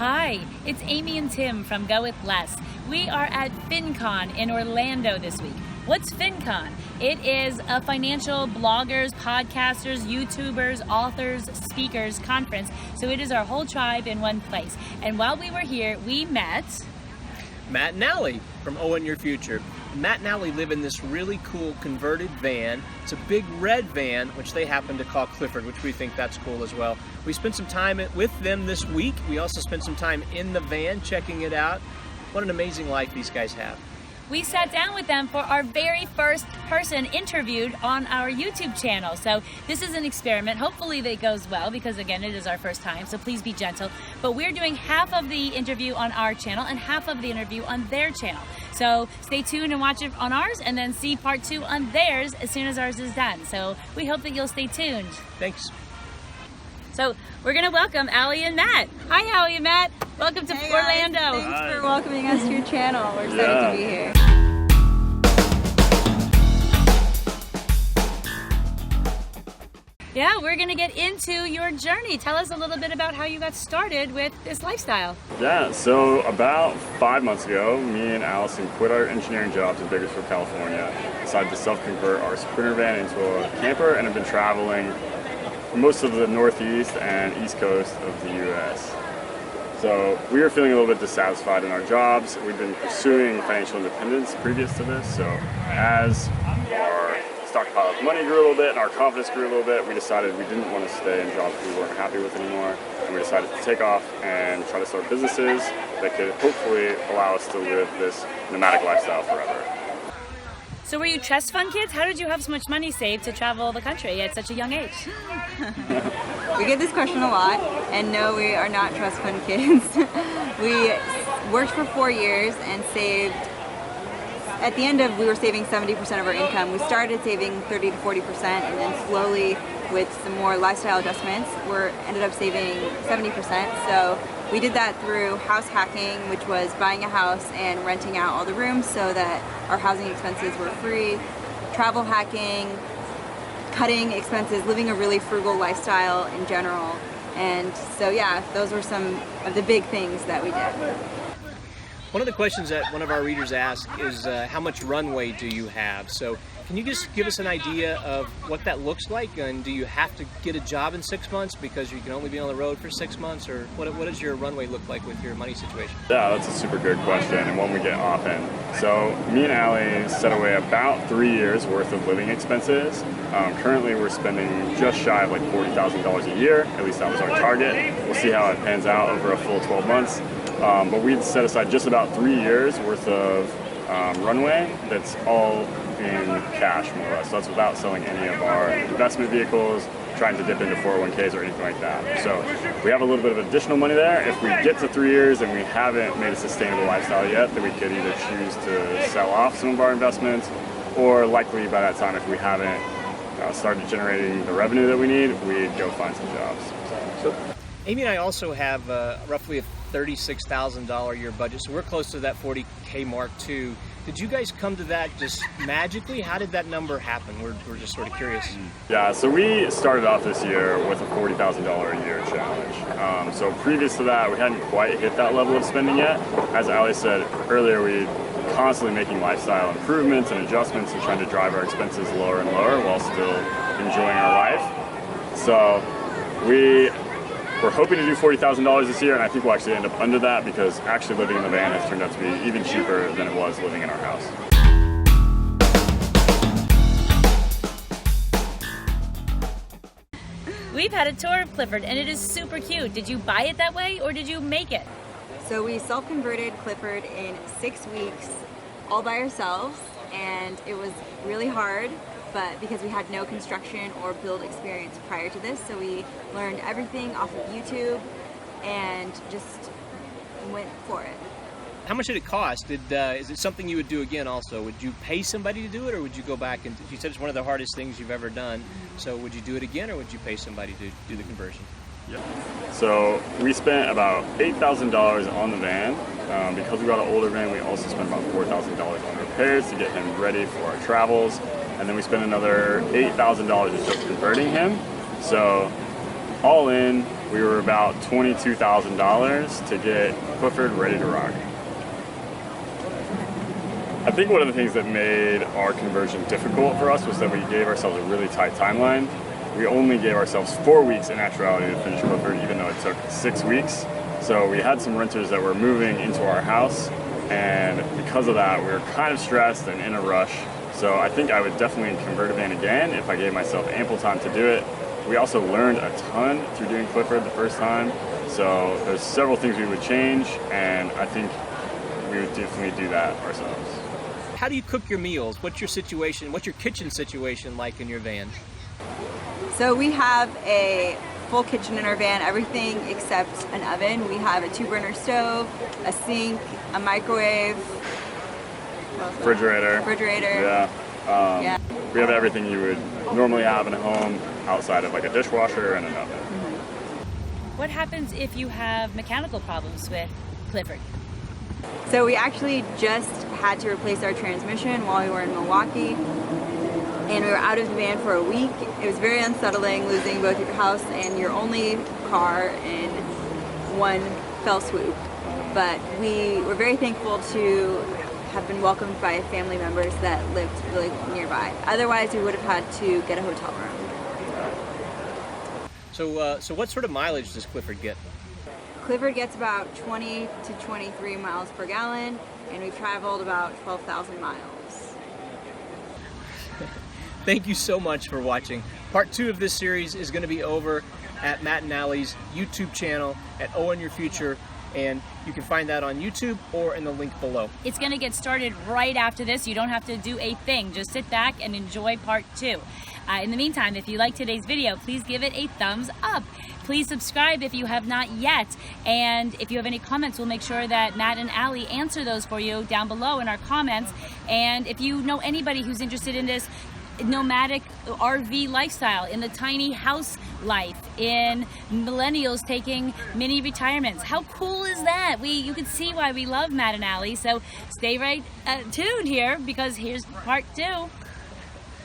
Hi, it's Amy and Tim from GoWithLess. We are at FinCon in Orlando this week. What's FinCon? It is a financial bloggers, podcasters, YouTubers, authors, speakers conference. So it is our whole tribe in one place. And while we were here, we met Matt and Alli from Owen Your Future. Matt and Alli live in this really cool converted van. It's a big red van, which they happen to call Clifford, which we think that's cool as well. We spent some time with them this week. We also spent some time in the van checking it out. What an amazing life these guys have. We sat down with them for our very first person interviewed on our YouTube channel. So this is an experiment. Hopefully it goes well because, again, it is our first time, so please be gentle. But we're doing half of the interview on our channel and half of the interview on their channel. So stay tuned and watch it on ours and then see part 2 on theirs as soon as ours is done. So we hope that you'll stay tuned. Thanks. So we're going to welcome Alli and Matt. Hi, Alli and Matt. Welcome to Orlando. Guys, thanks for welcoming us to your channel. We're excited to be here. Yeah, we're going to get into your journey. Tell us a little bit about how you got started with this lifestyle. Yeah, so about 5 months ago, me and Allison quit our engineering jobs in Bakersfield, California, decided to self-convert our Sprinter van into a camper, and have been traveling most of the Northeast and East Coast of the U.S. So we were feeling a little bit dissatisfied in our jobs. We'd been pursuing financial independence previous to this, so as our stockpile of money grew a little bit and our confidence grew a little bit, we decided we didn't want to stay in jobs we weren't happy with anymore, and we decided to take off and try to start businesses that could hopefully allow us to live this nomadic lifestyle forever. So were you trust fund kids? How did you have so much money saved to travel the country at such a young age? We get this question a lot, and no, we are not trust fund kids. We worked for 4 years and saved, at the end of, we were saving 70% of our income. We started saving 30 to 40%, and then slowly, with some more lifestyle adjustments, we ended up saving 70%. So we did that through house hacking, which was buying a house and renting out all the rooms so that our housing expenses were free, travel hacking, cutting expenses, living a really frugal lifestyle in general. And so yeah, those were some of the big things that we did. One of the questions that one of our readers asked is how much runway do you have? So can you just give us an idea of what that looks like? And do you have to get a job in 6 months because you can only be on the road for 6 months? Or what does your runway look like with your money situation? Yeah, that's a super good question and one we get often. So me and Alli set away about 3 years worth of living expenses. Currently we're spending just shy of like $40,000 a year. At least that was our target. We'll see how it pans out over a full 12 months. But we'd set aside just about 3 years worth of runway that's all in cash, more or less. So that's without selling any of our investment vehicles, trying to dip into 401ks or anything like that. So we have a little bit of additional money there. If we get to 3 years and we haven't made a sustainable lifestyle yet, then we could either choose to sell off some of our investments, or likely by that time, if we haven't started generating the revenue that we need, we'd go find some jobs. So Amy and I also have roughly a $36,000 a year budget, so we're close to that 40K mark too. Did you guys come to that just magically? How did that number happen? We're just sort of curious. Yeah, so we started off this year with a $40,000 a year challenge. So previous to that, we hadn't quite hit that level of spending yet. As Alli said earlier, we constantly making lifestyle improvements and adjustments and trying to drive our expenses lower and lower while still enjoying our life. So we're hoping to do $40,000 this year, and I think we'll actually end up under that because actually living in the van has turned out to be even cheaper than it was living in our house. We've had a tour of Clifford and it is super cute. Did you buy it that way or did you make it? So we self-converted Clifford in 6 weeks, all by ourselves, and it was really hard, but because we had no construction or build experience prior to this, so we learned everything off of YouTube and just went for it. How much did it cost? Is it something you would do again also? Would you pay somebody to do it, or would you go back and, you said it's one of the hardest things you've ever done, so would you do it again, or would you pay somebody to do the conversion? Yeah. So we spent about $8,000 on the van. Because we got an older van, we also spent about $4,000 on repairs to get him ready for our travels. And then we spent another $8,000 just converting him. So all in, we were about $22,000 to get Clifford ready to rock. I think one of the things that made our conversion difficult for us was that we gave ourselves a really tight timeline. We only gave ourselves 4 weeks in actuality to finish Clifford, even though it took 6 weeks. So we had some renters that were moving into our house, and because of that, we were kind of stressed and in a rush. So I think I would definitely convert a van again if I gave myself ample time to do it. We also learned a ton through doing Clifford the first time. So there's several things we would change, and I think we would definitely do that ourselves. How do you cook your meals? What's your situation? What's your kitchen situation like in your van? So we have a full kitchen in our van, everything except an oven. We have a 2-burner stove, a sink, a microwave, refrigerator. Yeah. We have everything you would normally have in a home outside of like a dishwasher and an oven. What happens if you have mechanical problems with Clifford? So we actually just had to replace our transmission while we were in Milwaukee, and we were out of the van for a week. It was very unsettling losing both your house and your only car in one fell swoop. But we were very thankful to have been welcomed by family members that lived really nearby. Otherwise, we would have had to get a hotel room. So what sort of mileage does Clifford get? Clifford gets about 20 to 23 miles per gallon, and we've traveled about 12,000 miles. Thank you so much for watching. Part 2 of this series is going to be over at Matt and Alli's YouTube channel at Owen Your Future, and you can find that on YouTube or in the link below. It's going to get started right after this. You don't have to do a thing. Just sit back and enjoy part 2. In the meantime, if you like today's video, please give it a thumbs up. Please subscribe if you have not yet. And if you have any comments, we'll make sure that Matt and Alli answer those for you down below in our comments. And if you know anybody who's interested in this nomadic RV lifestyle, in the tiny house life, in millennials taking mini retirements, how cool is that? You can see why we love Matt and Alli. So stay right tuned here, because here's part 2.